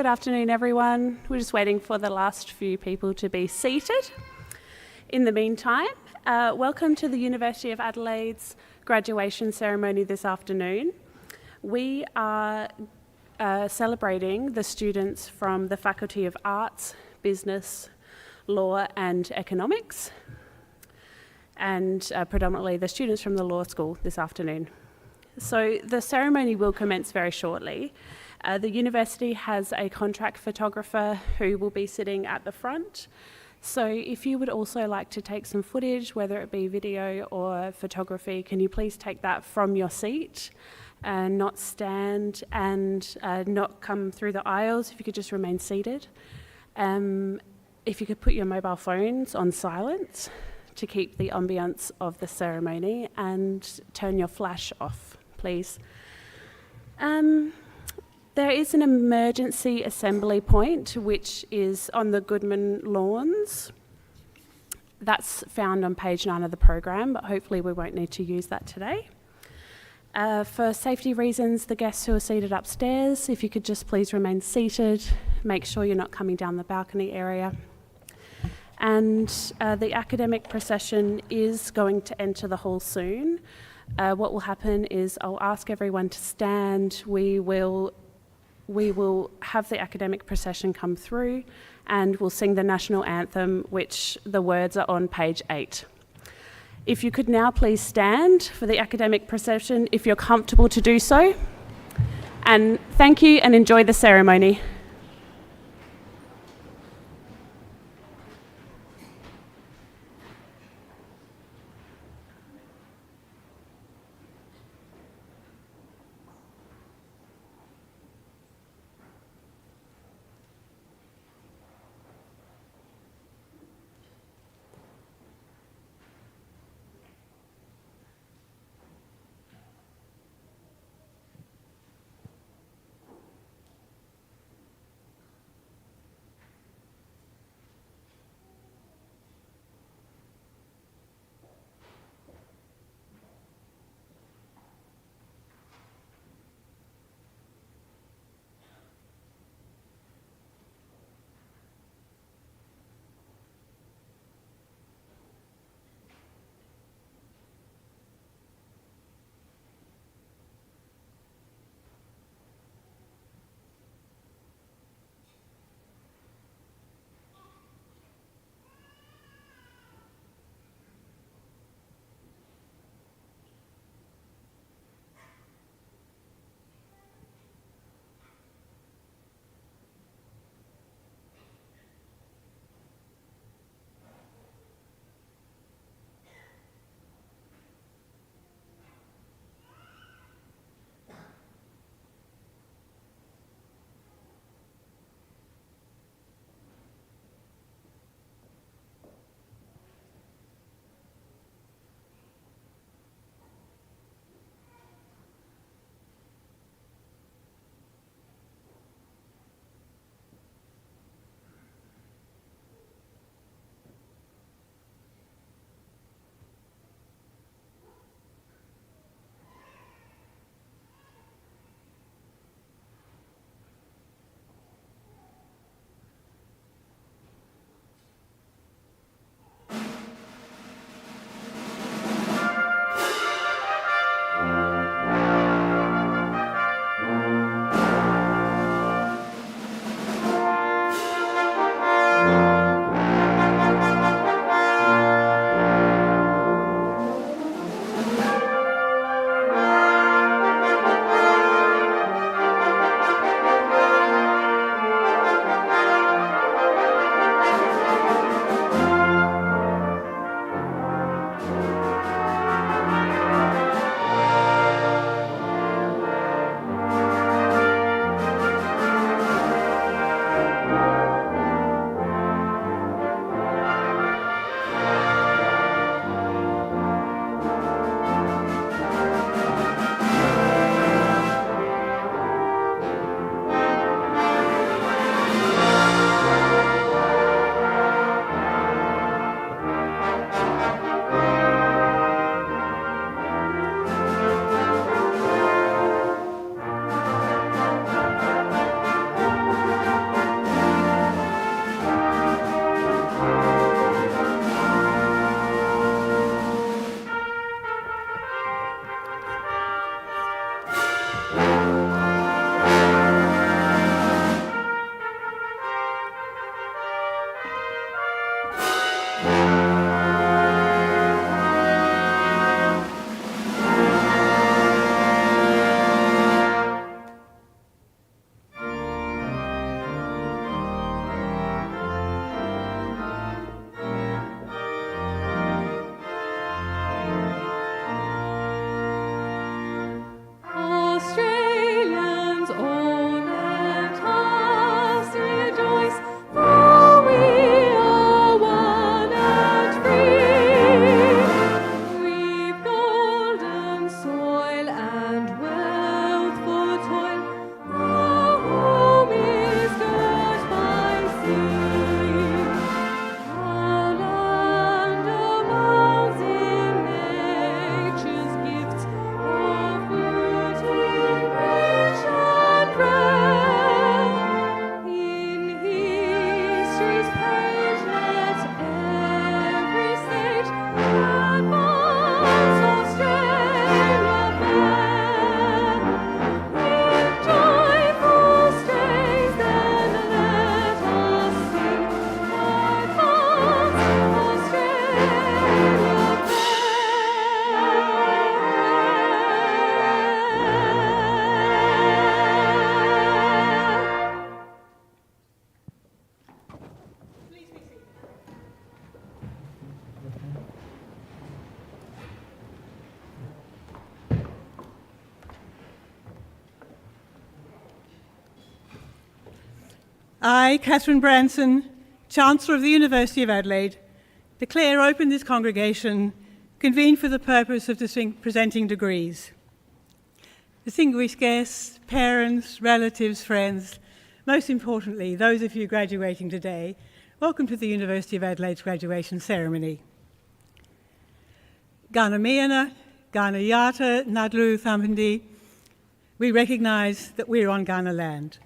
Good afternoon, everyone. We're just waiting for the last few people to be seated. In the meantime, welcome to the University of Adelaide's graduation ceremony this afternoon. We are celebrating the students from the Faculty of Arts, Business, Law and Economics, and predominantly the students from the law school this afternoon. So the ceremony will commence very shortly. The university has a contract photographer who will be sitting at the front. So if you would also like to take some footage, whether it be video or photography, can you please take that from your seat and not stand and not come through the aisles, if you could just remain seated. If you could put your mobile phones on silent to keep the ambience of the ceremony, and turn your flash off, please. There is an emergency assembly point which is on the Goodman lawns. That's found on page 9 of the program, but hopefully we won't need to use that today. For safety reasons, the guests who are seated upstairs, if you could just please remain seated, make sure you're not coming down the balcony area. And the academic procession is going to enter the hall soon. What will happen is I'll ask everyone to stand. We will have the academic procession come through, and we'll sing the national anthem, which the words are on page 8. If you could now please stand for the academic procession if you're comfortable to do so. And thank you and enjoy the ceremony. I, Catherine Branson, Chancellor of the University of Adelaide, declare open this congregation convened for the purpose of presenting degrees. Distinguished guests, parents, relatives, friends, most importantly, those of you graduating today, welcome to the University of Adelaide's graduation ceremony. Gana Miana, Gana Yata, Nadlu Thampindi, we recognise that we're on Gana land.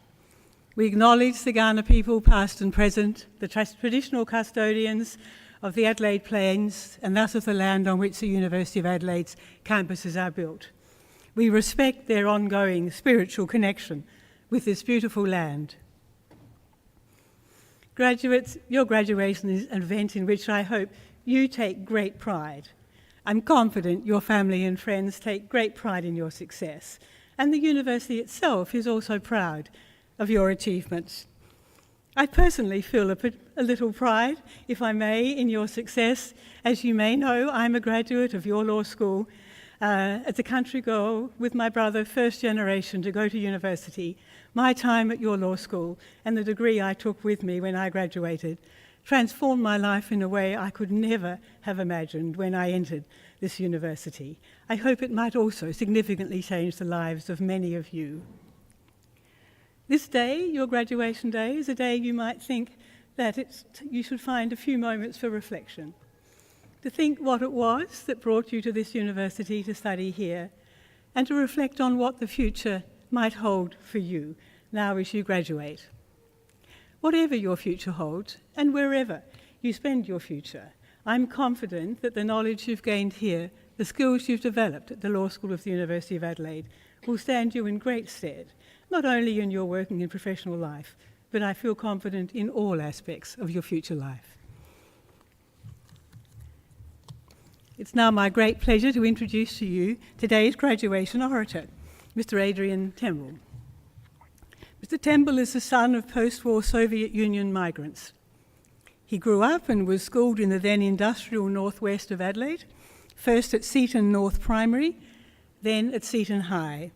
We acknowledge the Gana people, past and present, the traditional custodians of the Adelaide Plains, and thus of the land on which the University of Adelaide's campuses are built. We respect their ongoing spiritual connection with this beautiful land. Graduates, your graduation is an event in which I hope you take great pride. I'm confident your family and friends take great pride in your success, and the university itself is also proud of your achievements. I personally feel a little pride, if I may, in your success. As you may know, I'm a graduate of your law school. As a country girl with my brother, first generation to go to university, my time at your law school and the degree I took with me when I graduated transformed my life in a way I could never have imagined when I entered this university. I hope it might also significantly change the lives of many of you. This day, your graduation day, is a day you might think that you should find a few moments for reflection, to think what it was that brought you to this university to study here, and to reflect on what the future might hold for you now as you graduate. Whatever your future holds, and wherever you spend your future, I'm confident that the knowledge you've gained here, the skills you've developed at the Law School of the University of Adelaide, will stand you in great stead, not only in your working and professional life, but I feel confident in all aspects of your future life. It's now my great pleasure to introduce to you today's graduation orator, Mr. Adrian Temple. Mr. Temple is the son of post-war Soviet Union migrants. He grew up and was schooled in the then industrial northwest of Adelaide, first at Seaton North Primary, then at Seaton High.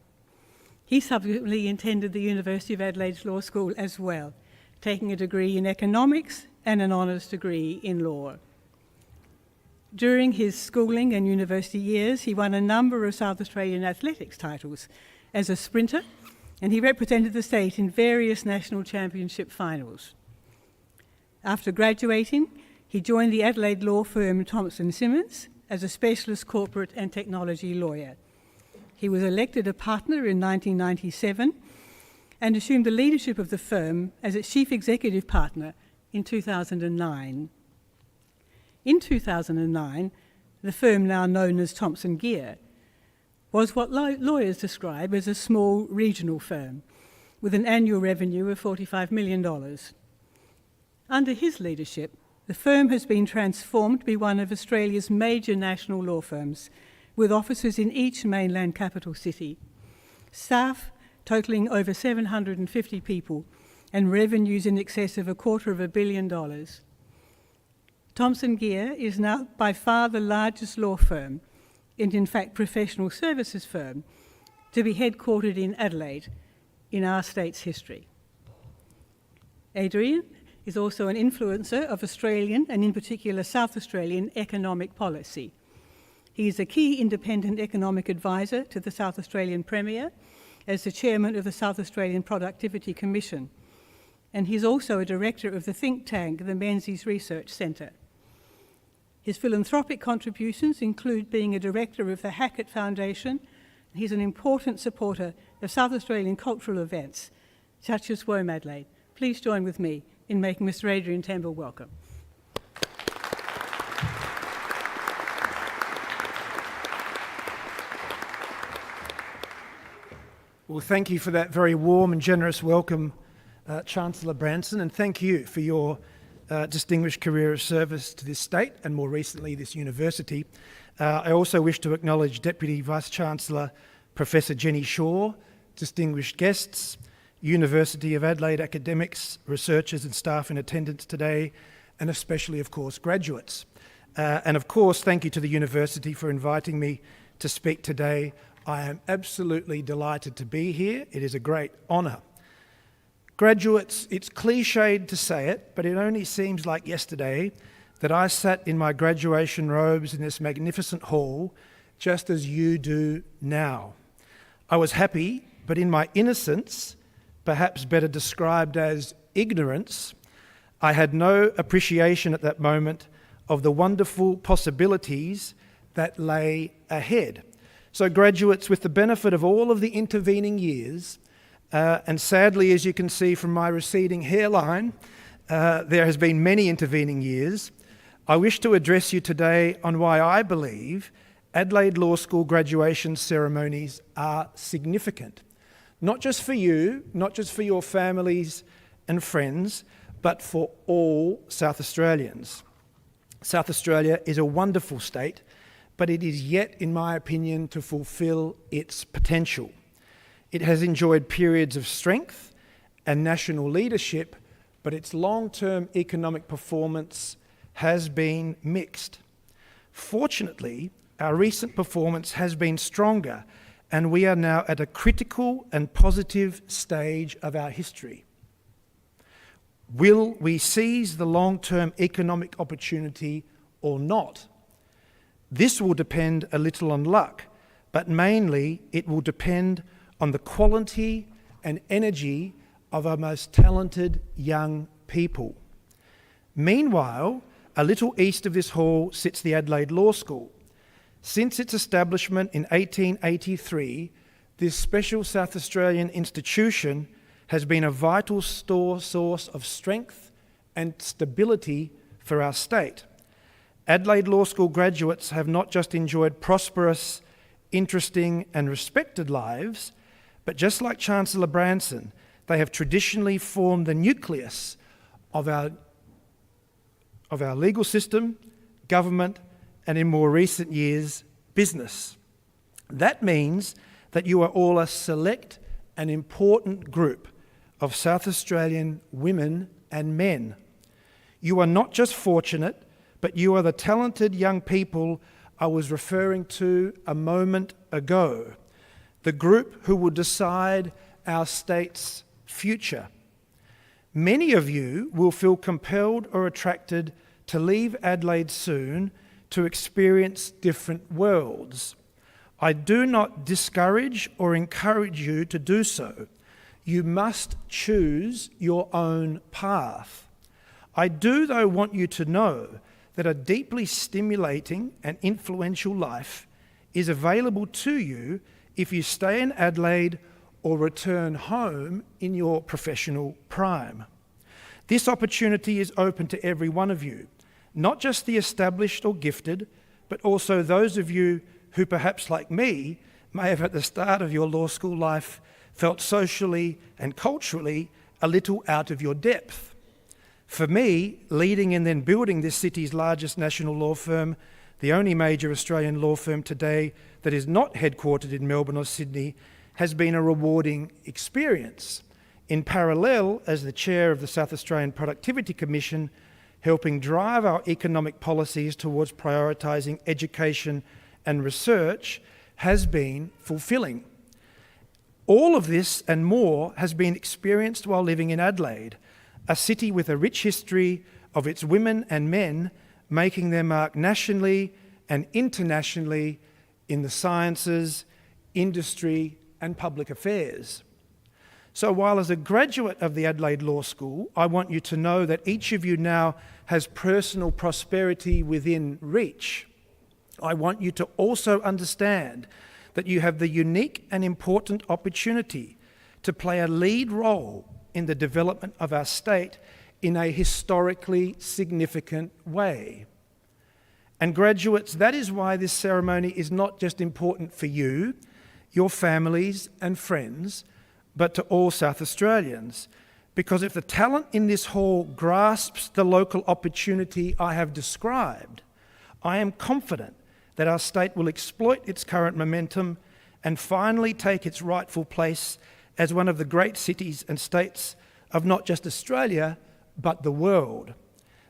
He subsequently attended the University of Adelaide's Law School as well, taking a degree in economics and an honours degree in law. During his schooling and university years, he won a number of South Australian athletics titles as a sprinter, and he represented the state in various national championship finals. After graduating, he joined the Adelaide law firm Thompson Simmons as a specialist corporate and technology lawyer. He was elected a partner in 1997 and assumed the leadership of the firm as its chief executive partner in 2009. In 2009, the firm, now known as Thompson Gear, was what lawyers describe as a small regional firm with an annual revenue of $45 million. Under his leadership, the firm has been transformed to be one of Australia's major national law firms, with offices in each mainland capital city, staff totalling over 750 people, and revenues in excess of $250 million. Thompson Gear is now by far the largest law firm, and in fact professional services firm, to be headquartered in Adelaide in our state's history. Adrian is also an influencer of Australian, and in particular South Australian, economic policy. He is a key independent economic advisor to the South Australian Premier as the chairman of the South Australian Productivity Commission, and he's also a director of the think tank, the Menzies Research Centre. His philanthropic contributions include being a director of the Hackett Foundation. He's an important supporter of South Australian cultural events, such as WOME Adelaide. Please join with me in making Mr. Adrian Temple welcome. Well, thank you for that very warm and generous welcome, Chancellor Branson, and thank you for your distinguished career of service to this state and more recently this university. I also wish to acknowledge Deputy Vice-Chancellor Professor Jenny Shaw, distinguished guests, University of Adelaide academics, researchers and staff in attendance today, and especially, of course, graduates. And of course, thank you to the university for inviting me to speak today. I am absolutely delighted to be here. It is a great honour. Graduates, it's cliched to say it, but it only seems like yesterday that I sat in my graduation robes in this magnificent hall, just as you do now. I was happy, but in my innocence, perhaps better described as ignorance, I had no appreciation at that moment of the wonderful possibilities that lay ahead. So graduates, with the benefit of all of the intervening years, and sadly, as you can see from my receding hairline, there has been many intervening years, I wish to address you today on why I believe Adelaide Law School graduation ceremonies are significant. Not just for you, not just for your families and friends, but for all South Australians. South Australia is a wonderful state, but it is yet, in my opinion, to fulfil its potential. It has enjoyed periods of strength and national leadership, but its long-term economic performance has been mixed. Fortunately, our recent performance has been stronger, and we are now at a critical and positive stage of our history. Will we seize the long-term economic opportunity or not? This will depend a little on luck, but mainly it will depend on the quality and energy of our most talented young people. Meanwhile, a little east of this hall sits the Adelaide Law School. Since its establishment in 1883, this special South Australian institution has been a vital source of strength and stability for our state. Adelaide Law School graduates have not just enjoyed prosperous, interesting and respected lives, but just like Chancellor Branson, they have traditionally formed the nucleus of our legal system, government, and in more recent years, business. That means that you are all a select and important group of South Australian women and men. You are not just fortunate, but you are the talented young people I was referring to a moment ago, the group who will decide our state's future. Many of you will feel compelled or attracted to leave Adelaide soon to experience different worlds. I do not discourage or encourage you to do so. You must choose your own path. I do, though, want you to know that a deeply stimulating and influential life is available to you if you stay in Adelaide or return home in your professional prime. This opportunity is open to every one of you, not just the established or gifted, but also those of you who, perhaps like me, may have at the start of your law school life felt socially and culturally a little out of your depth. For me, leading and then building this city's largest national law firm, the only major Australian law firm today that is not headquartered in Melbourne or Sydney, has been a rewarding experience. In parallel, as the chair of the South Australian Productivity Commission, helping drive our economic policies towards prioritising education and research has been fulfilling. All of this and more has been experienced while living in Adelaide, a city with a rich history of its women and men making their mark nationally and internationally in the sciences, industry and public affairs. So while as a graduate of the Adelaide Law School, I want you to know that each of you now has personal prosperity within reach, I want you to also understand that you have the unique and important opportunity to play a lead role in the development of our state in a historically significant way. And graduates, that is why this ceremony is not just important for you, your families and friends, but to all South Australians. Because if the talent in this hall grasps the local opportunity I have described, I am confident that our state will exploit its current momentum and finally take its rightful place as one of the great cities and states of not just Australia, but the world.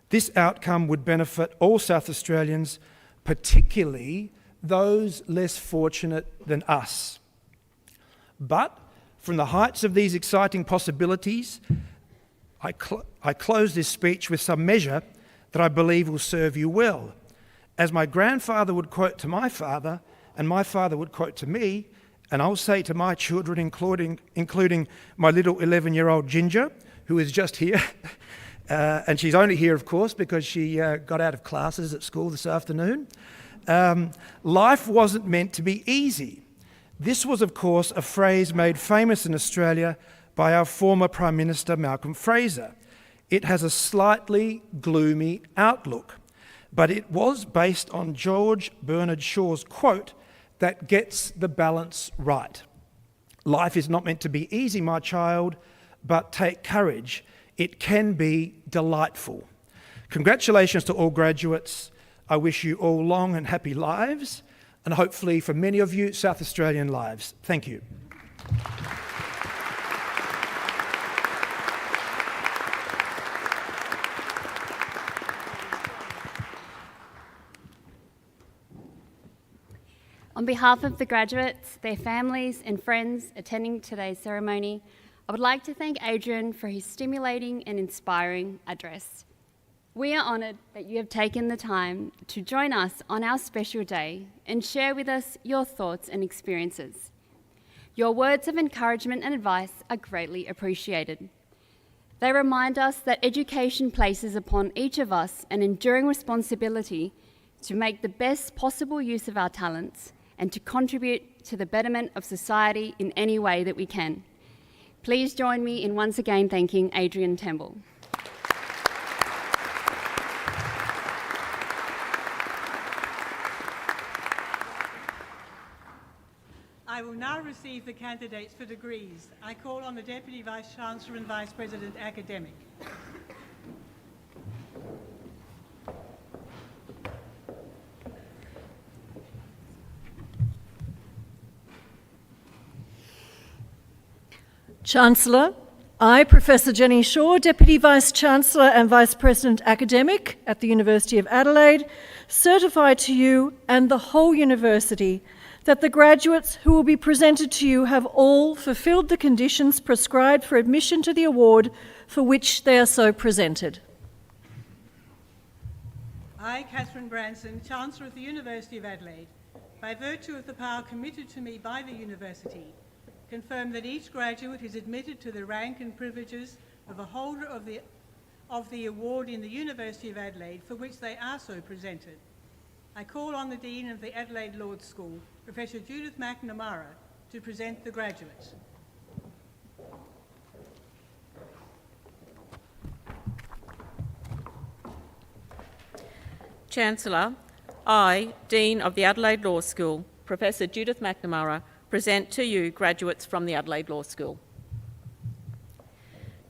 This outcome would benefit all South Australians, particularly those less fortunate than us. But From the heights of these exciting possibilities, I close this speech with some measure that I believe will serve you well. As my grandfather would quote to my father, and my father would quote to me, and I'll say to my children, including my little 11-year-old Ginger, who is just here, and she's only here, of course, because she got out of classes at school this afternoon. Life wasn't meant to be easy. This was, of course, a phrase made famous in Australia by our former Prime Minister, Malcolm Fraser. It has a slightly gloomy outlook, but it was based on George Bernard Shaw's quote that gets the balance right. Life is not meant to be easy, my child, but take courage. It can be delightful. Congratulations to all graduates. I wish you all long and happy lives, and hopefully for many of you, South Australian lives. Thank you. On behalf of the graduates, their families and friends attending today's ceremony, I would like to thank Adrian for his stimulating and inspiring address. We are honoured that you have taken the time to join us on our special day and share with us your thoughts and experiences. Your words of encouragement and advice are greatly appreciated. They remind us that education places upon each of us an enduring responsibility to make the best possible use of our talents and to contribute to the betterment of society in any way that we can. Please join me in once again thanking Adrian Temple. I will now receive the candidates for degrees. I call on the Deputy Vice-Chancellor and Vice President Academic. Chancellor, I, Professor Jenny Shaw, Deputy Vice-Chancellor and Vice President Academic at the University of Adelaide, certify to you and the whole university that the graduates who will be presented to you have all fulfilled the conditions prescribed for admission to the award for which they are so presented. I, Catherine Branson, Chancellor of the University of Adelaide, by virtue of the power committed to me by the University, confirm that each graduate is admitted to the rank and privileges of a holder of the award in the University of Adelaide for which they are so presented. I call on the Dean of the Adelaide Law School, Professor Judith McNamara, to present the graduates. Chancellor, I, Dean of the Adelaide Law School, Professor Judith McNamara, present to you graduates from the Adelaide Law School.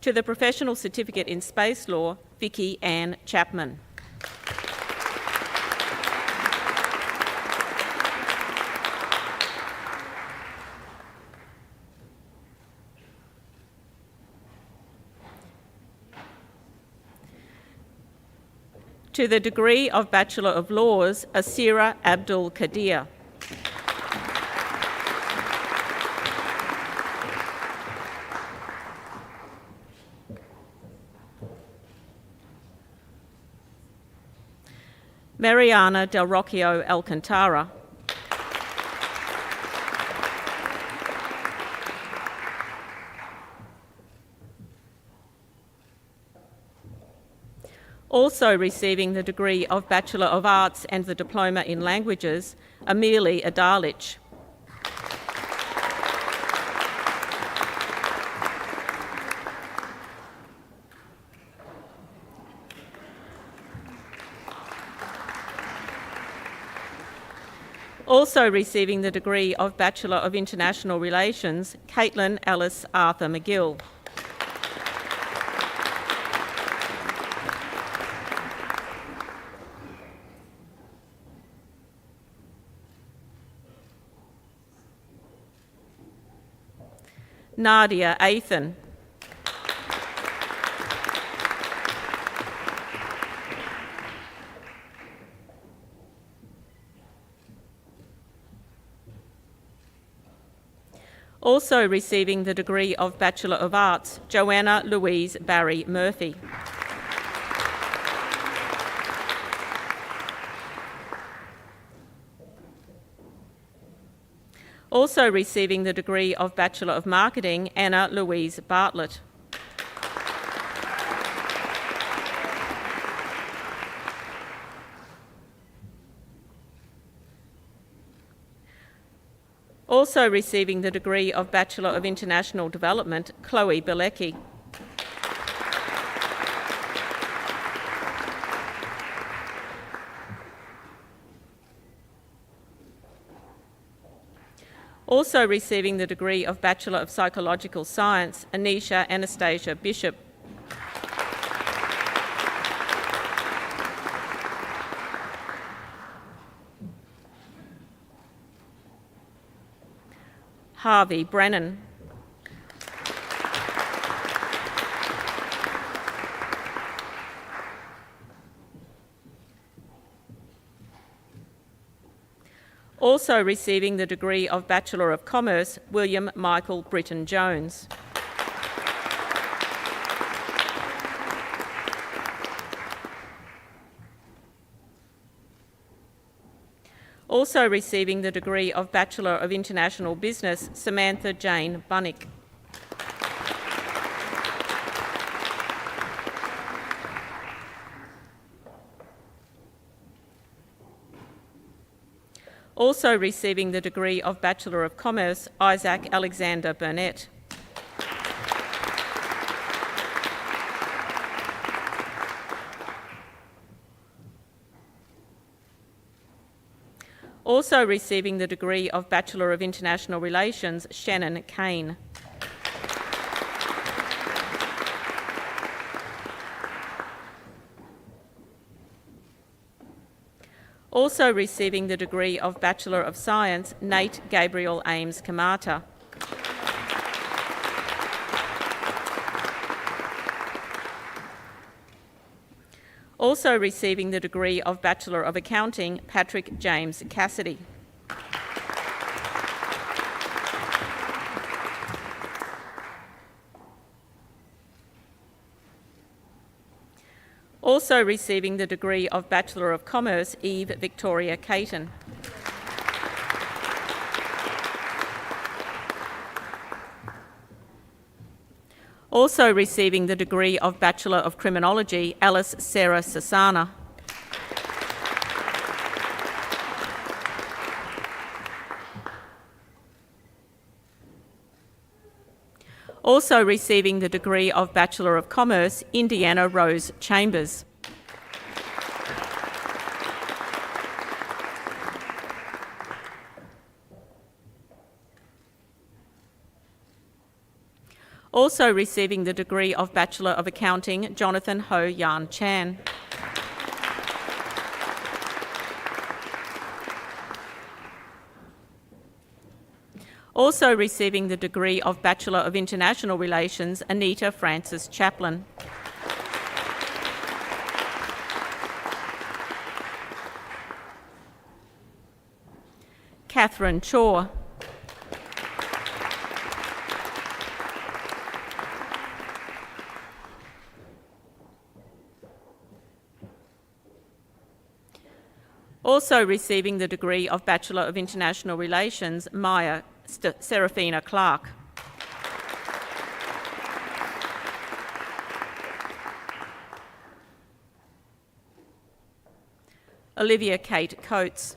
To the Professional Certificate in Space Law, Vicky Ann Chapman. To the degree of Bachelor of Laws, Asira Abdul Kadir. Mariana Del Rocchio Alcantara. Also receiving the degree of Bachelor of Arts and the Diploma in Languages, Amelie Adalich. Also receiving the degree of Bachelor of International Relations, Caitlin Alice Arthur McGill. Nadia Athan. Also receiving the degree of Bachelor of Arts, Joanna Louise Barry Murphy. Also receiving the degree of Bachelor of Marketing, Anna Louise Bartlett. Also receiving the degree of Bachelor of International Development, Chloe Bilecki. Also receiving the degree of Bachelor of Psychological Science, Anisha Anastasia Bishop. Harvey Brennan. Also receiving the degree of Bachelor of Commerce, William Michael Britton Jones. Also receiving the degree of Bachelor of International Business, Samantha Jane Bunnick. Also receiving the degree of Bachelor of Commerce, Isaac Alexander Burnett. Also receiving the degree of Bachelor of International Relations, Shannon Kane. Also receiving the degree of Bachelor of Science, Nate Gabriel Ames Kamata. Also receiving the degree of Bachelor of Accounting, Patrick James Cassidy. Also receiving the degree of Bachelor of Commerce, Eve Victoria Caton. Also receiving the degree of Bachelor of Criminology, Alice Sarah Sassana. Also receiving the degree of Bachelor of Commerce, Indiana Rose Chambers. Also receiving the degree of Bachelor of Accounting, Jonathan Ho Yan Chan. Also receiving the degree of Bachelor of International Relations, Anita Francis Chaplin. Catherine Chaw. Also receiving the degree of Bachelor of International Relations, Maya Serafina Clark. Olivia Kate Coates.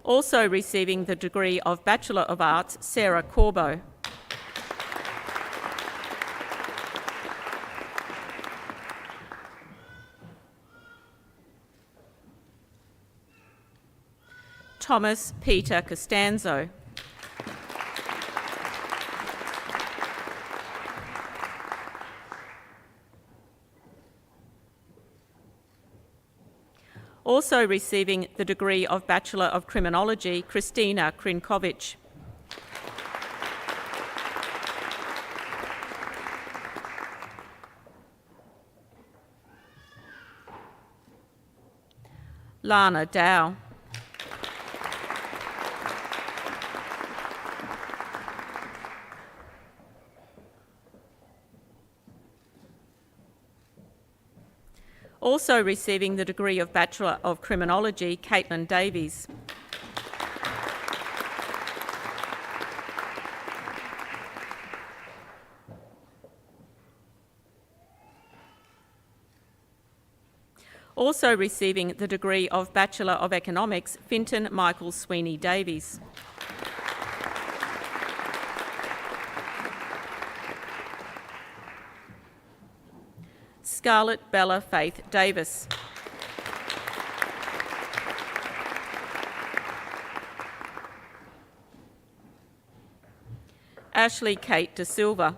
Also receiving the degree of Bachelor of Arts, Sarah Corbo. Thomas Peter Costanzo. Also receiving the degree of Bachelor of Criminology, Christina Krinkovich. Lana Dow. Also receiving the degree of Bachelor of Criminology, Caitlin Davies. Also receiving the degree of Bachelor of Economics, Finton Michael Sweeney Davies. Scarlett Bella Faith Davis. Ashley Kate De Silva.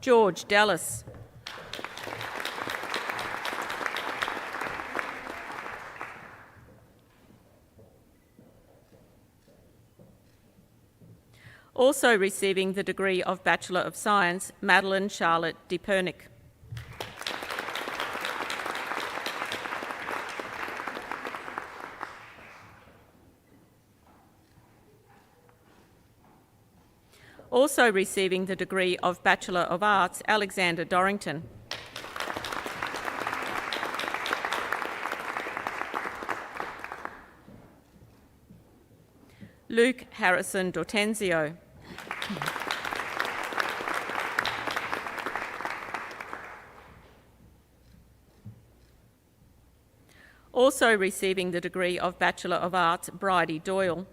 George Dallas. Also receiving the degree of Bachelor of Science, Madeline Charlotte DePernick. Also receiving the degree of Bachelor of Arts, Alexander Dorrington. Luke Harrison D'Ortenzio. Also receiving the degree of Bachelor of Arts, Bridie Doyle.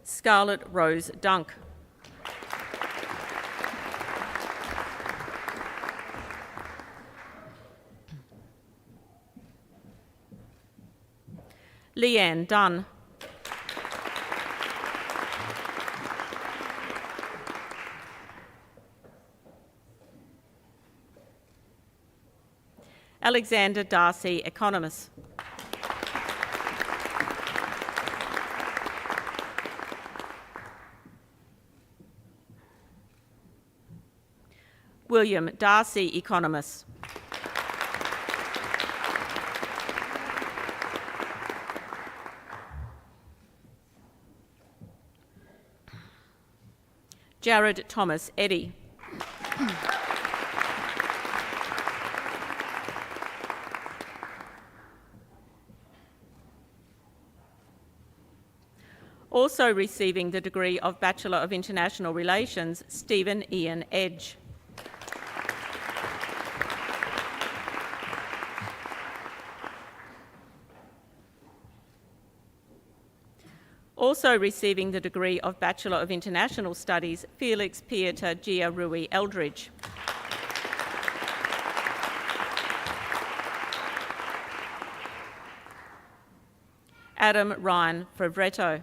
Scarlett Rose Dunk. Leanne Dunn. Alexander Darcy Economist. William Darcy Economist. Jared Thomas Eddy. Also receiving the degree of Bachelor of International Relations, Stephen Ian Edge. Also receiving the degree of Bachelor of International Studies, Felix Pieter Gia Rui Eldridge. Adam Ryan Favretto.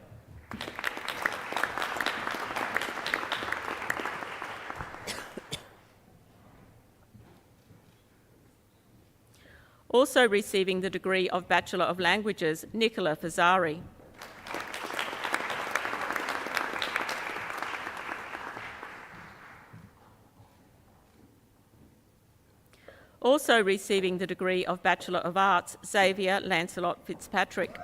Also receiving the degree of Bachelor of Languages, Nicola Fazzari. Also receiving the degree of Bachelor of Arts, Xavier Lancelot Fitzpatrick.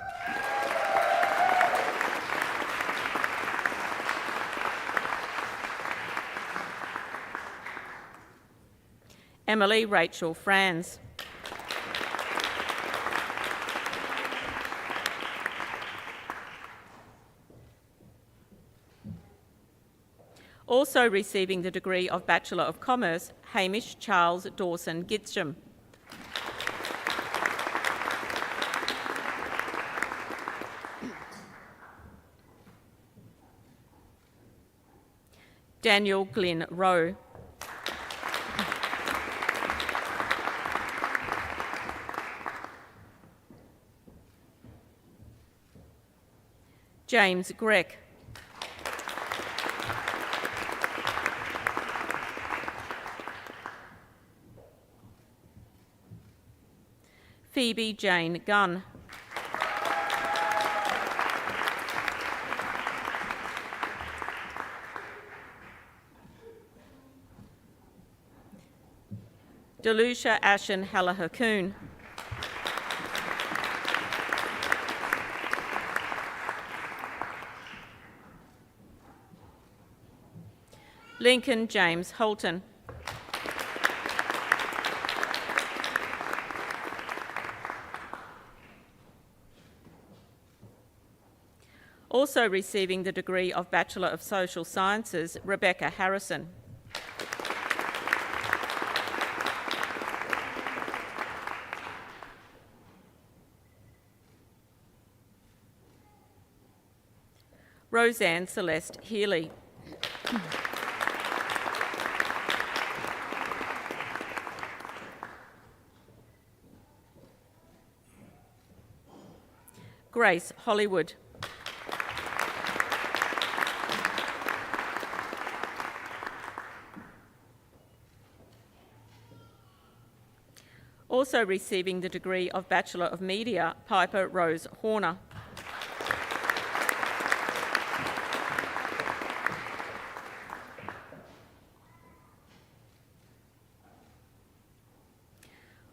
Emily Rachel Franz. Also receiving the degree of Bachelor of Commerce, Hamish Charles Dawson Gitschem. Daniel Glynn Rowe. James Greck. Phoebe Jane Gunn. Delusha Ashen Hallahakoon. Lincoln James Holton. Also receiving the degree of Bachelor of Social Sciences, Rebecca Harrison. Roseanne Celeste Healy. Grace Hollywood. Also receiving the degree of Bachelor of Media, Piper Rose Horner.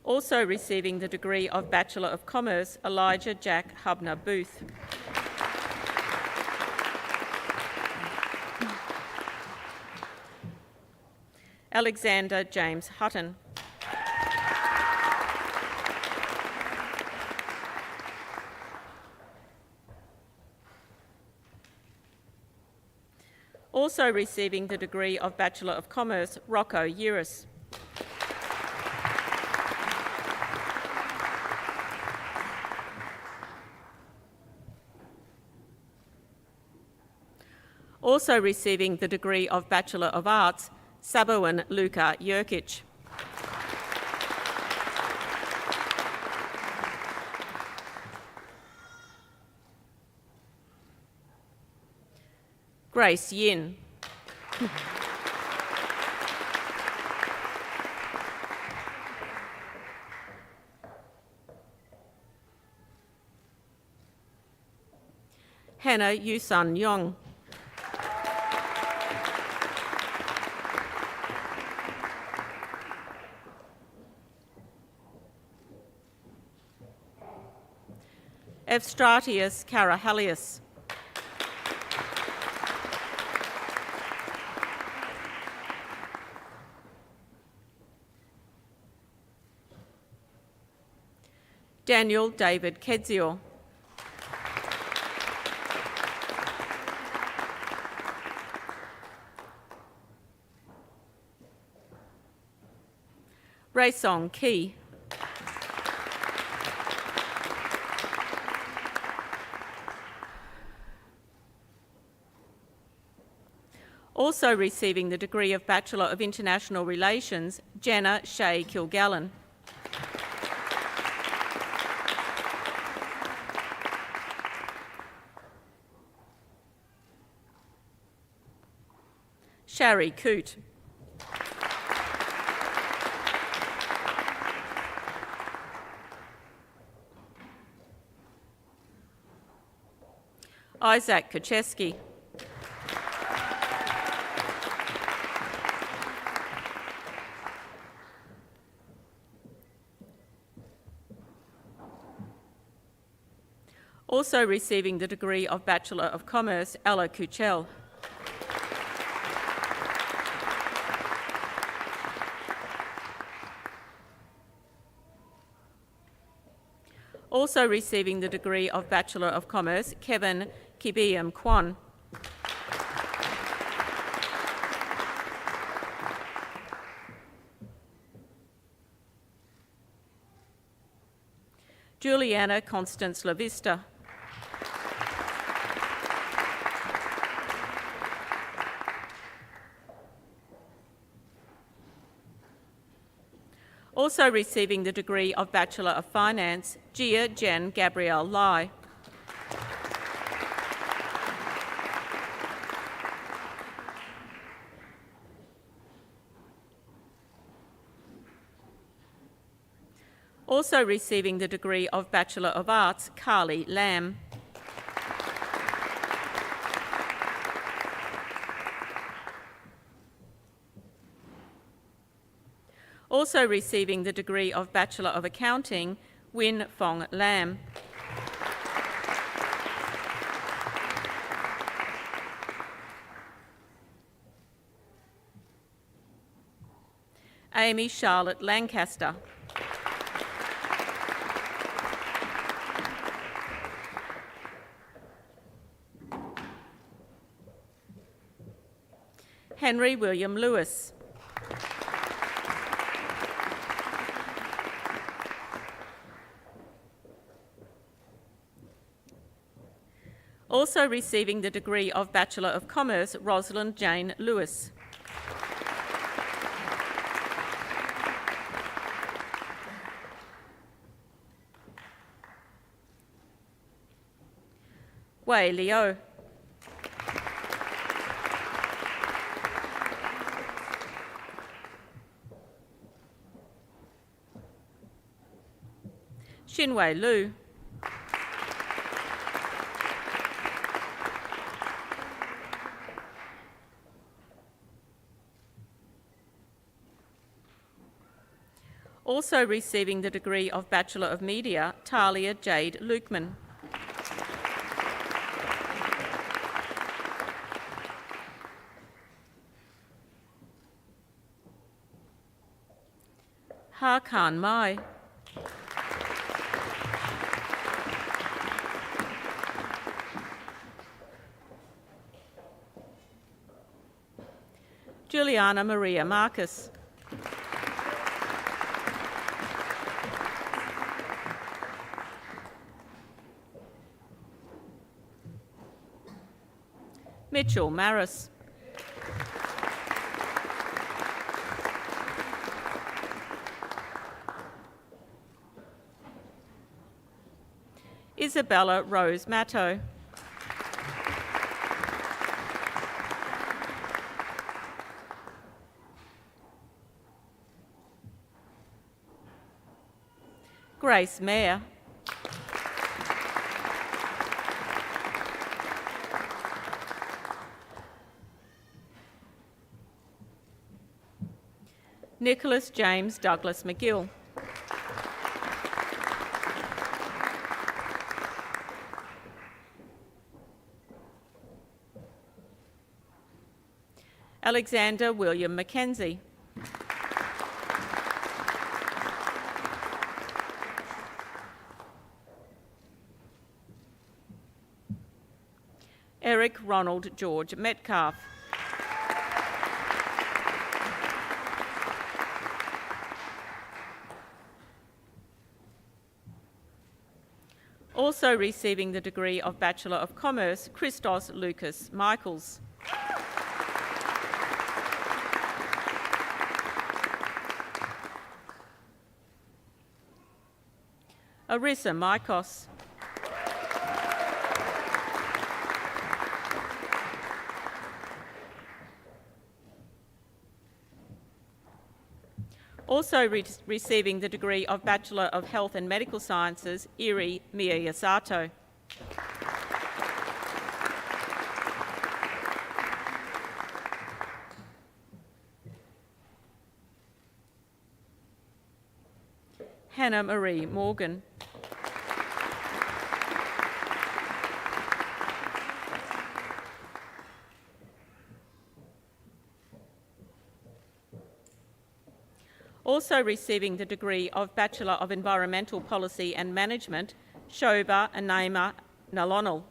Also receiving the degree of Bachelor of Commerce, Elijah Jack Hubner Booth. Alexander James Hutton. Also receiving the degree of Bachelor of Commerce, Rocco Uris. Also receiving the degree of Bachelor of Arts, Saboan Luka Jurkic. Grace Yin. Hannah Yusun Yong. Evstratius Karahalius. Daniel David Kedzior. Raesong Key. Also receiving the degree of Bachelor of International Relations, Jenna Shea Kilgallen. Shari Coote. Isaac Kacheski. Also receiving the degree of Bachelor of Commerce, Ella Kuchel. Also receiving the degree of Bachelor of Commerce, Kevin Kibiam Kwan. Juliana Constance Lavista. Also receiving the degree of Bachelor of Finance, Gia Jen Gabrielle Lai. Also receiving the degree of Bachelor of Arts, Carly Lamb. Also receiving the degree of Bachelor of Accounting, Win Fong Lam. Amy Charlotte Lancaster. Henry William Lewis. Also receiving the degree of Bachelor of Commerce, Rosalind Jane Lewis. Wei Leo. Xinwei Lu. Also receiving the degree of Bachelor of Media, Talia Jade Lukeman. Ha Khan Mai. Juliana Maria Marcus. Mitchell Maris. Isabella Rose Matto. Grace Mayer. Nicholas James Douglas McGill. Alexander William Mackenzie. Eric Ronald George Metcalf. Also receiving the degree of Bachelor of Commerce, Christos Lucas Michaels. Arissa Maikos. Also receiving the degree of Bachelor of Health and Medical Sciences, Iri Miyasato. Hannah Marie Morgan. Also receiving the degree of Bachelor of Environmental Policy and Management, Shoba Anema Nalonal.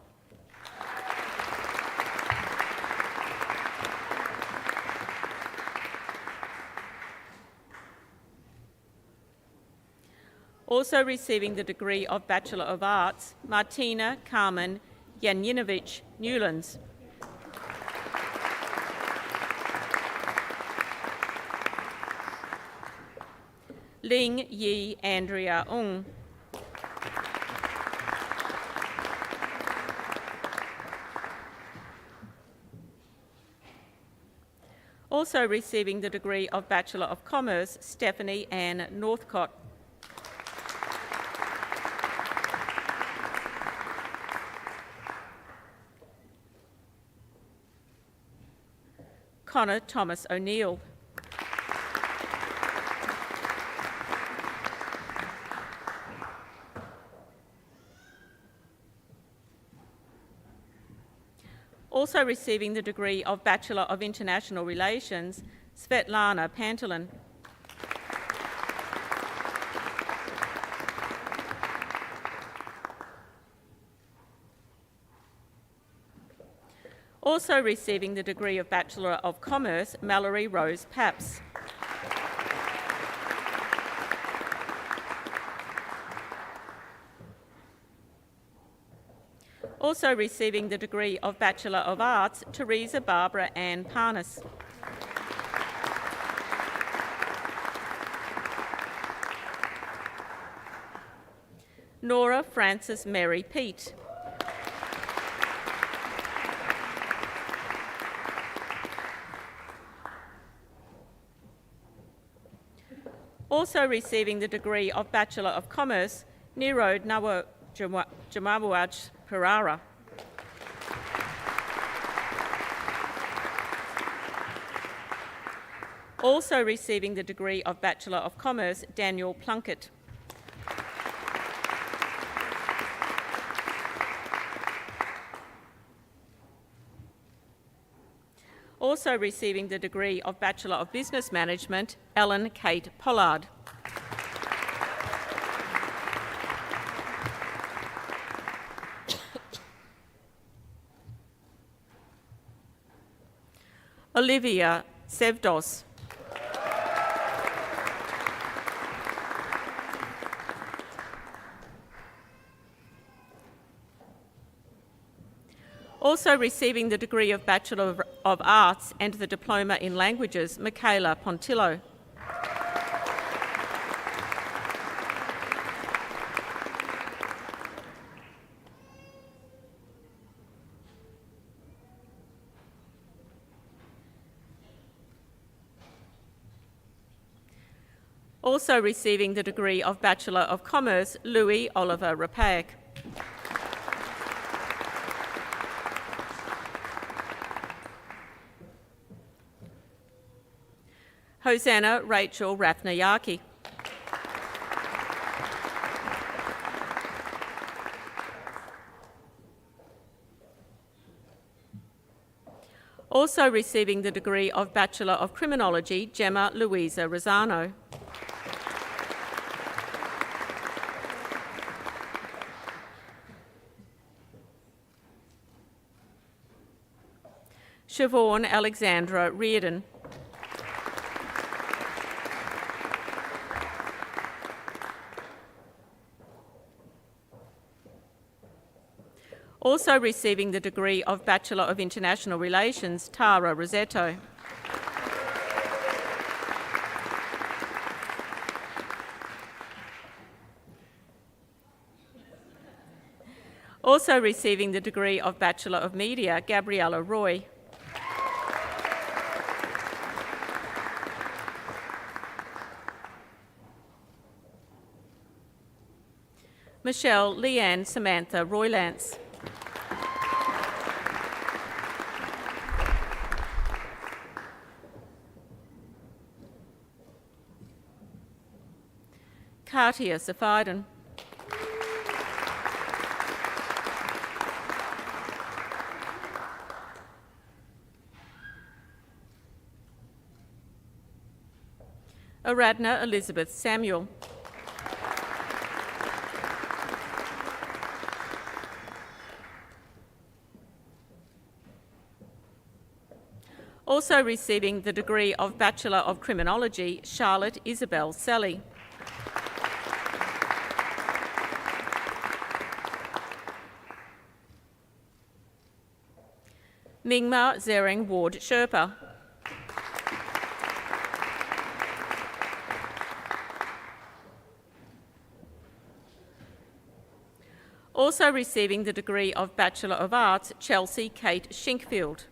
Also receiving the degree of Bachelor of Arts, Martina Carmen Yanyinovich Newlands. Ling Yi Andrea Ung. Also receiving the degree of Bachelor of Commerce, Stephanie Ann Northcott. Connor Thomas O'Neill. Also receiving the degree of Bachelor of International Relations, Svetlana Pantolin. Also receiving the degree of Bachelor of Commerce, Mallory Rose Paps. Also receiving the degree of Bachelor of Arts, Teresa Barbara Ann Parnas. Nora Frances Mary Peat. Also receiving the degree of Bachelor of Commerce, Nirod Nawa Jamawaj Perara. Also receiving the degree of Bachelor of Commerce, Daniel Plunkett. Also receiving the degree of Bachelor of Business Management, Ellen Kate Pollard. Olivia Sevdos. Also receiving the degree of Bachelor of Arts and the Diploma in Languages, Michaela Pontillo. Also receiving the degree of Bachelor of Commerce, Louis Oliver Rapaik. Hosanna Rachel Rathnayaki. Also receiving the degree of Bachelor of Criminology, Gemma Louisa Rosano. Siobhan Alexandra Reardon. Also receiving the degree of Bachelor of International Relations, Tara Rosetto. Also receiving the degree of Bachelor of Media, Gabriella Roy. Michelle Leanne Samantha Roylance. Katia Safiden. Aradna Elizabeth Samuel. Also receiving the degree of Bachelor of Criminology, Charlotte Isabel Sally. Mingma Zering Ward Sherpa. Also receiving the degree of Bachelor of Arts, Chelsea Kate Shinkfield.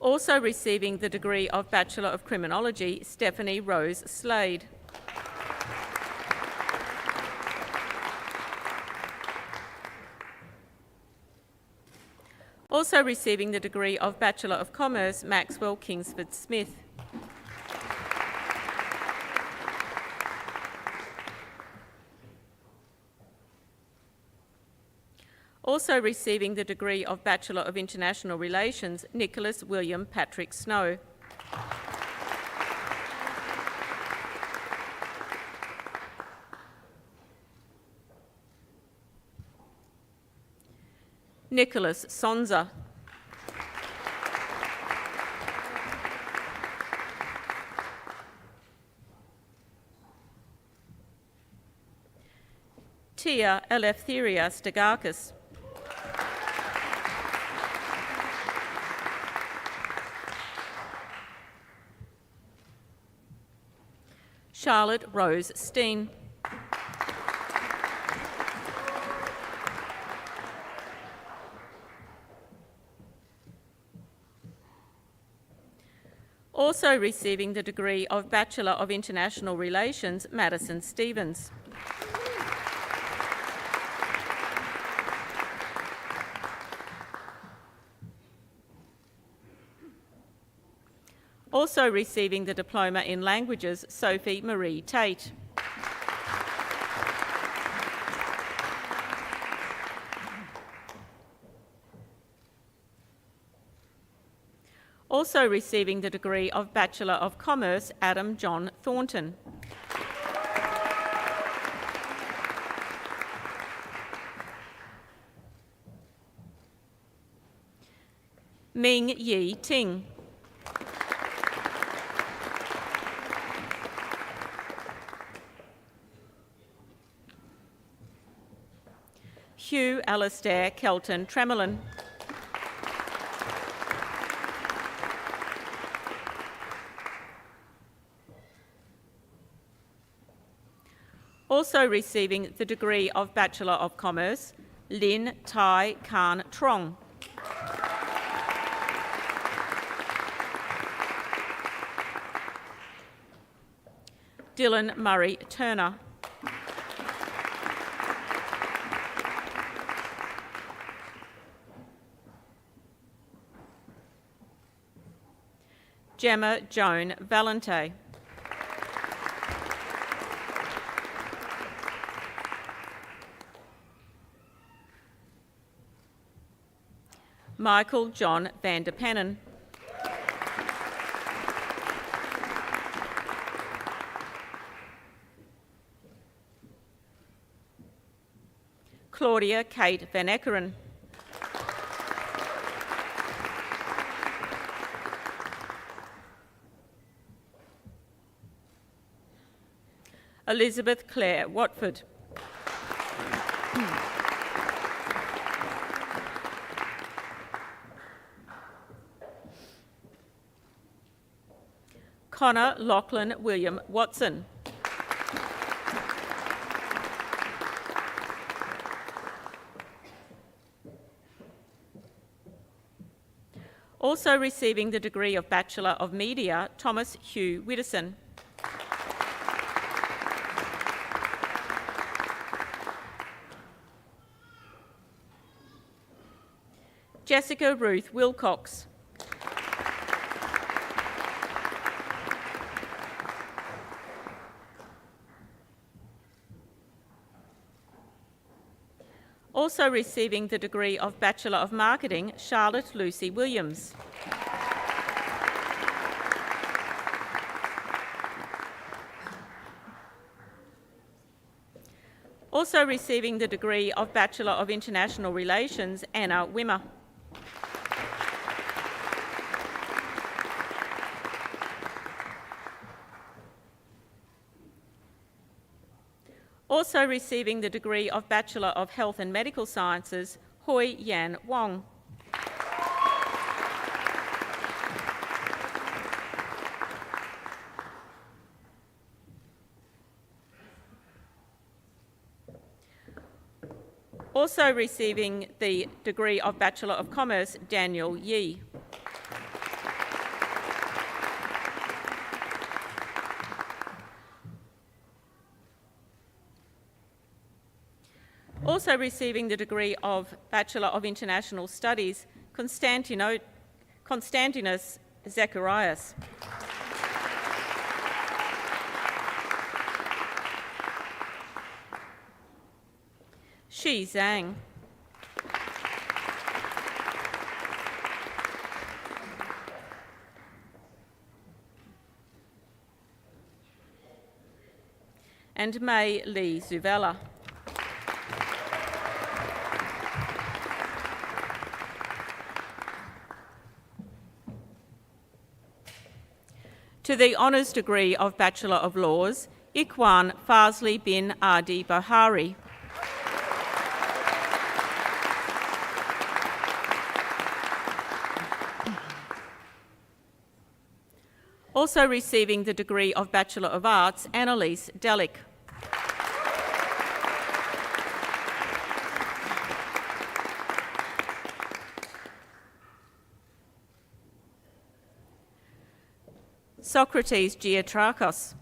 Also receiving the degree of Bachelor of Criminology, Stephanie Rose Slade. Also receiving the degree of Bachelor of Commerce, Maxwell Kingsford Smith. Also receiving the degree of Bachelor of International Relations, Nicholas William Patrick Snow. Nicholas Sonza. Tia Eleftheria Stegakis. Charlotte Rose Steen. Also receiving the degree of Bachelor of International Relations, Madison Stevens. Also receiving the Diploma in Languages, Sophie Marie Tate. Also receiving the degree of Bachelor of Commerce, Adam John Thornton. Ming Yi Ting. Hugh Alastair Kelton Tremelin. Also receiving the degree of Bachelor of Commerce, Lin Tai Khan Trong. Dylan Murray Turner. Gemma Joan Valente. Michael John van der Pennen. Claudia Kate van Eckeren. Elizabeth Clare Watford. Connor Lachlan William Watson. Also receiving the degree of Bachelor of Media, Thomas Hugh Widdowson. Jessica Ruth Wilcox. Also receiving the degree of Bachelor of Marketing, Charlotte Lucy Williams. Also receiving the degree of Bachelor of International Relations, Anna Wimmer. Also receiving the degree of Bachelor of Health and Medical Sciences, Hoi Yan Wong. Also receiving the degree of Bachelor of Commerce, Daniel Yee. Also receiving the degree of Bachelor of International Studies, Constantinos Zacharias. Shi Zhang. And Mei Lee Zuvella. To the honours degree of Bachelor of Laws, Ikhwan Fazli bin Adi Bahari. Also receiving the degree of Bachelor of Arts, Annalise Delic. Socrates Giatrakos.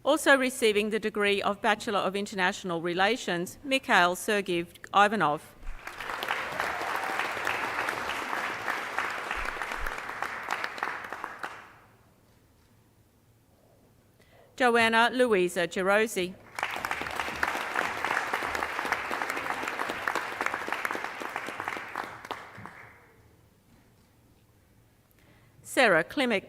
Also receiving the degree of Bachelor of International Relations, Mikhail Sergeyev Ivanov. Joanna Louisa Gerosi. Sarah Klimek.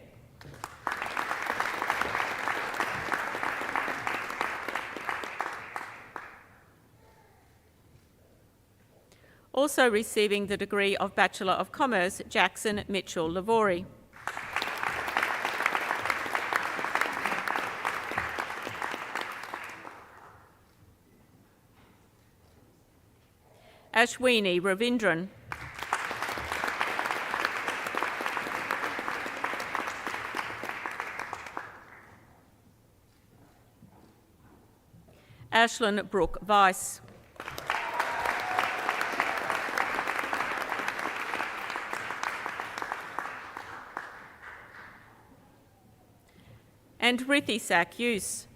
Also receiving the degree of Bachelor of Commerce, Jackson Mitchell Lavori. Ashwini Ravindran. Ashlyn Brooke Weiss. And Rithisak Yus.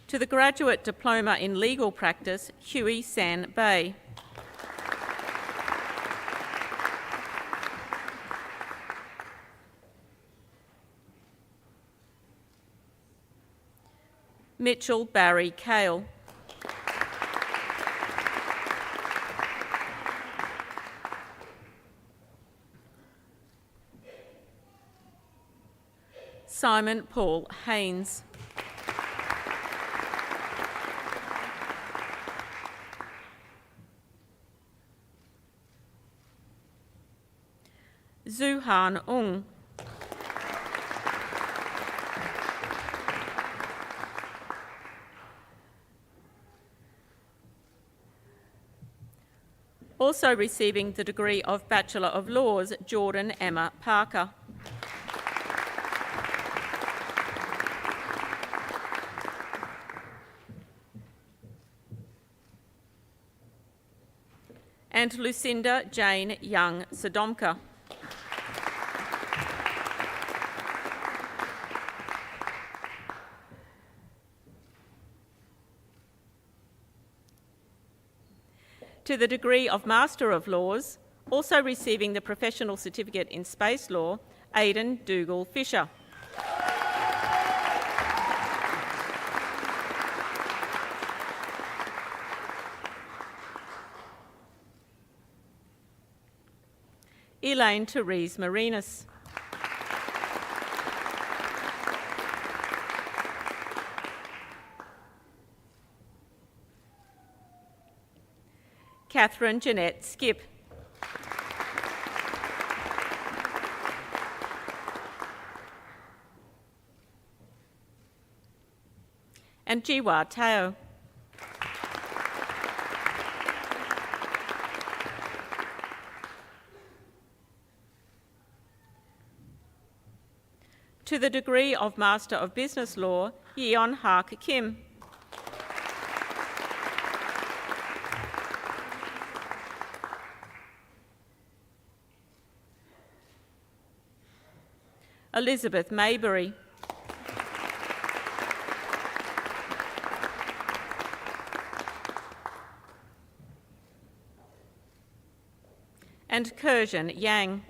To the Graduate Diploma in Legal Practice, Huey San Bay. Mitchell Barry Cale. Simon Paul Haynes. Zuhan Ung. Also receiving the degree of Bachelor of Laws, Jordan Emma Parker. And Lucinda Jane Young Sodomka. To the degree of Master of Laws, also receiving the Professional Certificate in Space Law, Aidan Dougal Fisher. Elaine Therese Marinas. Catherine Jeanette Skip. And Jiwa Tao. To the degree of Master of Business Law, Yeon Hark Kim. Elizabeth Maybury. And Kerjan Yang.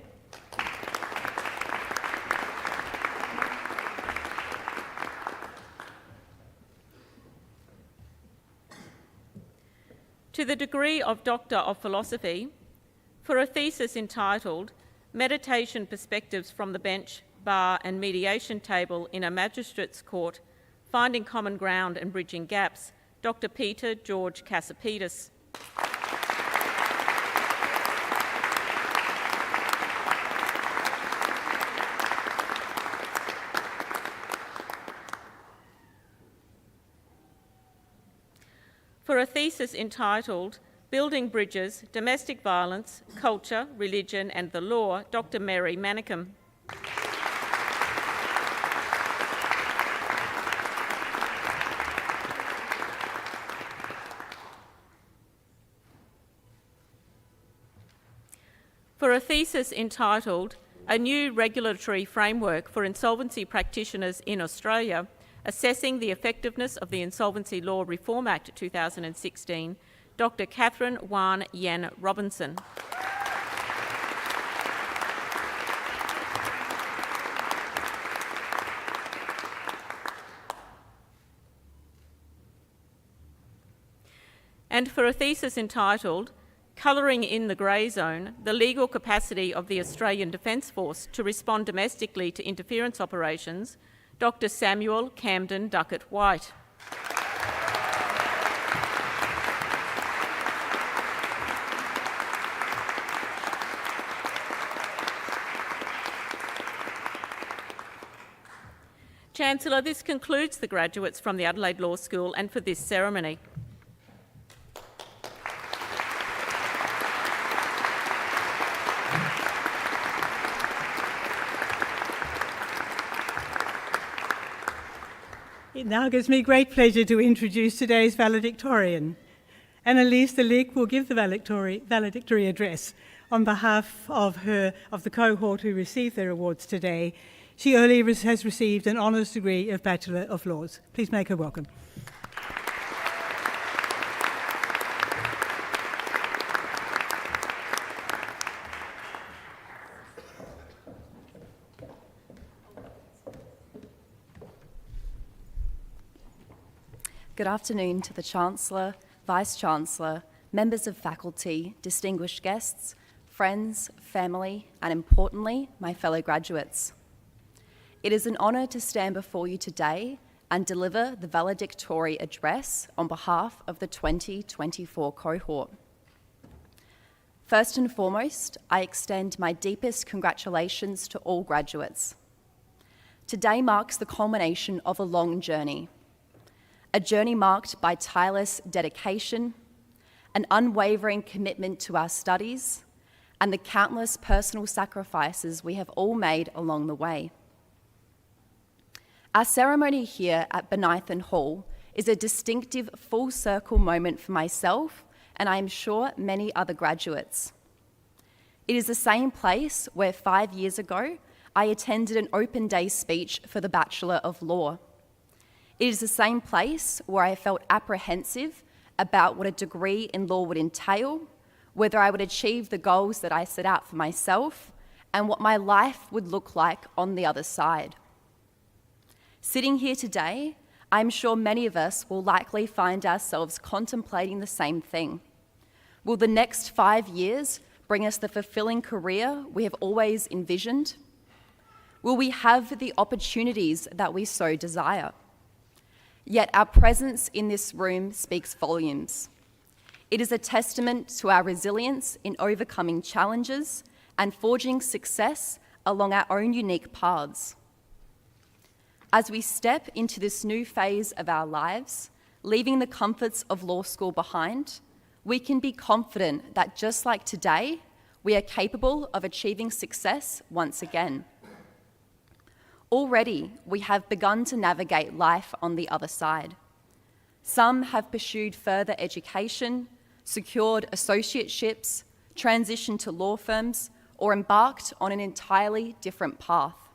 To the degree of Doctor of Philosophy, for a thesis entitled Meditation Perspectives from the Bench, Bar and Mediation Table in a Magistrate's Court, Finding Common Ground and Bridging Gaps, Dr. Peter George Kasapidis. For a thesis entitled Building Bridges, Domestic Violence, Culture, Religion and the Law, Dr. Mary Manicum. For a thesis entitled A New Regulatory Framework for Insolvency Practitioners in Australia, Assessing the Effectiveness of the Insolvency Law Reform Act 2016, Dr. Catherine Wan Yen Robinson. And for a thesis entitled Colouring in the Grey Zone, the Legal Capacity of the Australian Defence Force to Respond Domestically to Interference Operations, Dr. Samuel Camden Duckett White. Chancellor, this concludes the graduates from the Adelaide Law School and for this ceremony. It now gives me great pleasure to introduce today's valedictorian. Annalise de Leek will give the valedictory address on behalf of the cohort who received their awards today. She earlier has received an honours degree of Bachelor of Laws. Please make her welcome. Good afternoon to the Chancellor, Vice-Chancellor, members of faculty, distinguished guests, friends, family, and importantly, my fellow graduates. It is an honour to stand before you today and deliver the valedictory address on behalf of the 2024 cohort. First and foremost, I extend my deepest congratulations to all graduates. Today marks the culmination of a long journey. A journey marked by tireless dedication, an unwavering commitment to our studies, and the countless personal sacrifices we have all made along the way. Our ceremony here at Benithan Hall is a distinctive full-circle moment for myself and I am sure many other graduates. It is the same place where 5 years ago I attended an open day speech for the Bachelor of Law. It is the same place where I felt apprehensive about what a degree in law would entail, whether I would achieve the goals that I set out for myself, and what my life would look like on the other side. Sitting here today, I'm sure many of us will likely find ourselves contemplating the same thing. Will the next 5 years bring us the fulfilling career we have always envisioned? Will we have the opportunities that we so desire? Yet our presence in this room speaks volumes. It is a testament to our resilience in overcoming challenges and forging success along our own unique paths. As we step into this new phase of our lives, leaving the comforts of law school behind, we can be confident that just like today, we are capable of achieving success once again. Already, we have begun to navigate life on the other side. Some have pursued further education, secured associateships, transitioned to law firms, or embarked on an entirely different path.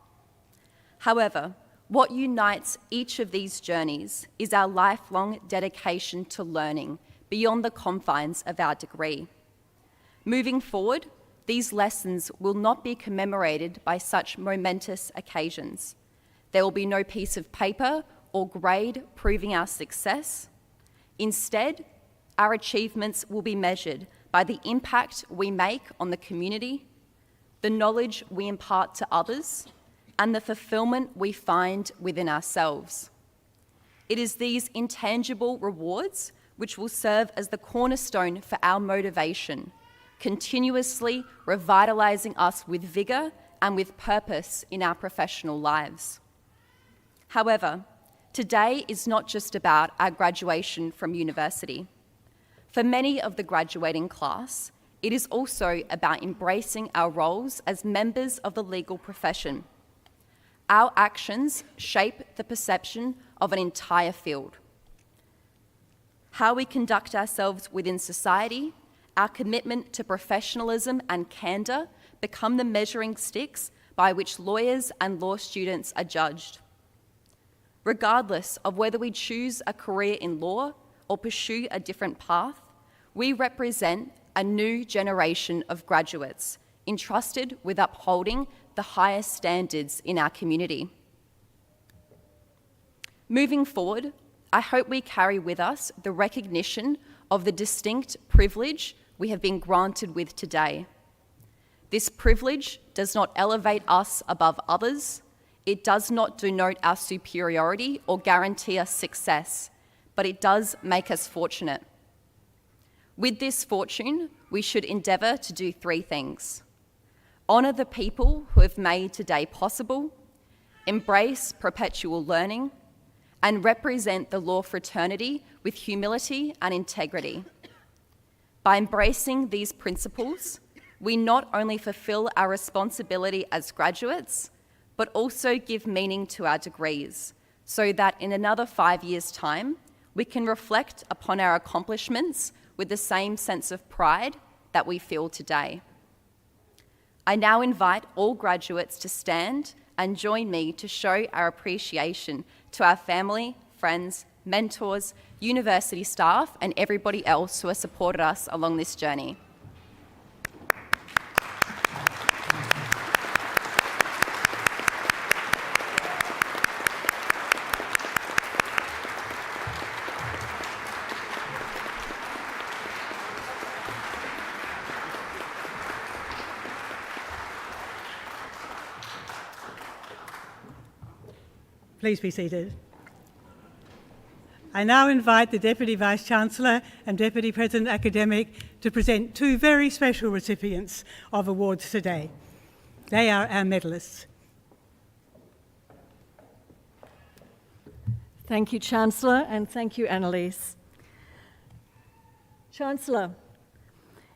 However, what unites each of these journeys is our lifelong dedication to learning beyond the confines of our degree. Moving forward, these lessons will not be commemorated by such momentous occasions. There will be no piece of paper or grade proving our success. Instead, our achievements will be measured by the impact we make on the community, the knowledge we impart to others, and the fulfillment we find within ourselves. It is these intangible rewards which will serve as the cornerstone for our motivation, continuously revitalising us with vigour and with purpose in our professional lives. However, today is not just about our graduation from university. For many of the graduating class, it is also about embracing our roles as members of the legal profession. Our actions shape the perception of an entire field. How we conduct ourselves within society, our commitment to professionalism and candour become the measuring sticks by which lawyers and law students are judged. Regardless of whether we choose a career in law or pursue a different path, we represent a new generation of graduates entrusted with upholding the highest standards in our community. Moving forward, I hope we carry with us the recognition of the distinct privilege we have been granted with today. This privilege does not elevate us above others. It does not denote our superiority or guarantee us success, but it does make us fortunate. With this fortune, we should endeavour to do three things: honour the people who have made today possible, embrace perpetual learning, and represent the law fraternity with humility and integrity. By embracing these principles, we not only fulfil our responsibility as graduates, but also give meaning to our degrees, so that in another 5 years' time, we can reflect upon our accomplishments with the same sense of pride that we feel today. I now invite all graduates to stand and join me to show our appreciation to our family, friends, mentors, university staff, and everybody else who has supported us along this journey. Please be seated. I now invite the Deputy Vice-Chancellor and Deputy President Academic to present two very special recipients of awards today. They are our medallists. Thank you, Chancellor, and thank you, Annalise. Chancellor,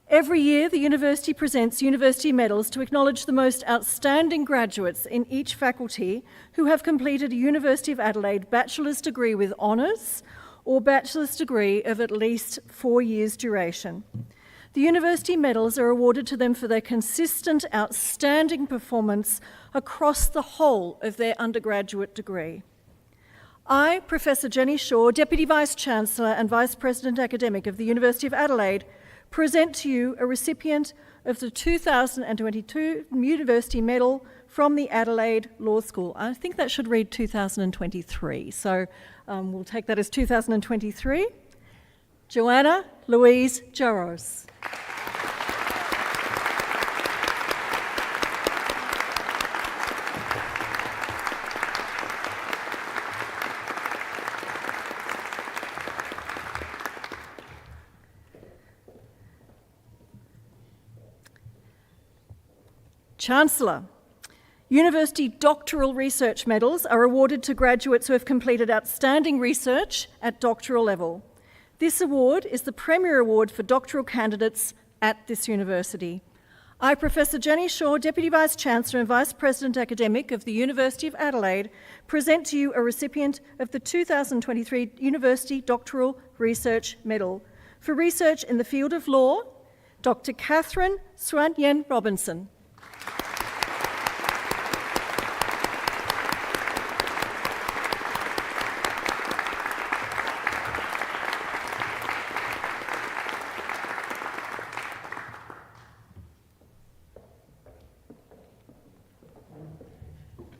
every year the University presents university medals to acknowledge the most outstanding graduates in each faculty who have completed a University of Adelaide bachelor's degree with honours or bachelor's degree of at least 4 years' duration. The university medals are awarded to them for their consistent, outstanding performance across the whole of their undergraduate degree. I, Professor Jenny Shaw, Deputy Vice-Chancellor and Vice President Academic of the University of Adelaide, present to you a recipient of the 2022 University Medal from the Adelaide Law School. I think that should read 2023, so we'll take that as 2023. Joanna Louise Jaros. Chancellor, University Doctoral Research Medals are awarded to graduates who have completed outstanding research at doctoral level. This award is the premier award for doctoral candidates at this university. I, Professor Jenny Shaw, Deputy Vice-Chancellor and Vice President Academic of the University of Adelaide, present to you a recipient of the 2023 University Doctoral Research Medal for research in the field of law, Dr. Catherine Swan Yen Robinson.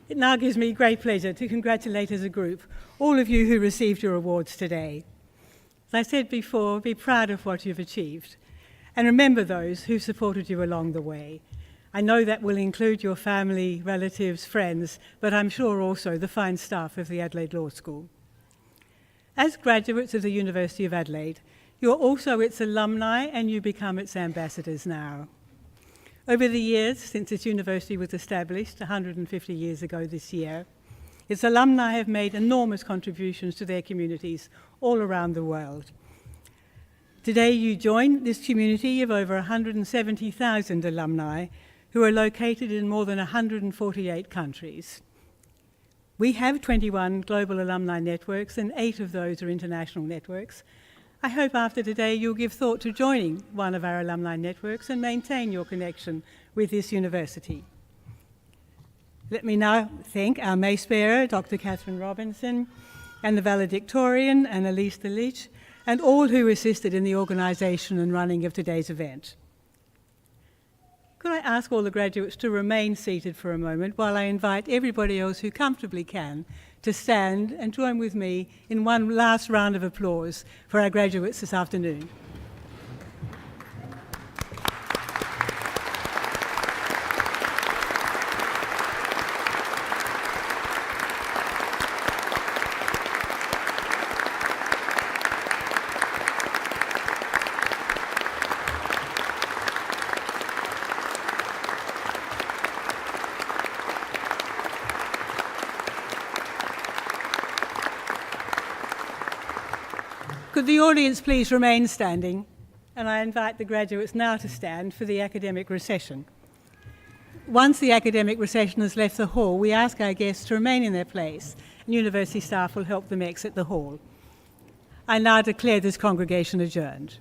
It now gives me great pleasure to congratulate as a group all of you who received your awards today. As I said before, be proud of what you've achieved and remember those who supported you along the way. I know that will include your family, relatives, friends, but I'm sure also the fine staff of the Adelaide Law School. As graduates of the University of Adelaide, you're also its alumni and you become its ambassadors now. Over the years, since its university was established 150 years ago this year, its alumni have made enormous contributions to their communities all around the world. Today you join this community of over 170,000 alumni who are located in more than 148 countries. We have 21 global alumni networks and 8 of those are international networks. I hope after today you'll give thought to joining one of our alumni networks and maintain your connection with this university. Let me now thank our Mace Bearer, Dr. Catherine Robinson, and the Valedictorian, Annalise Delich, and all who assisted in the organisation and running of today's event. Could I ask all the graduates to remain seated for a moment while I invite everybody else who comfortably can to stand and join with me in one last round of applause for our graduates this afternoon. Could the audience please remain standing? And I invite the graduates now to stand for the academic recession. Once the academic recession has left the hall, we ask our guests to remain in their place, and university staff will help them exit the hall. I now declare this congregation adjourned.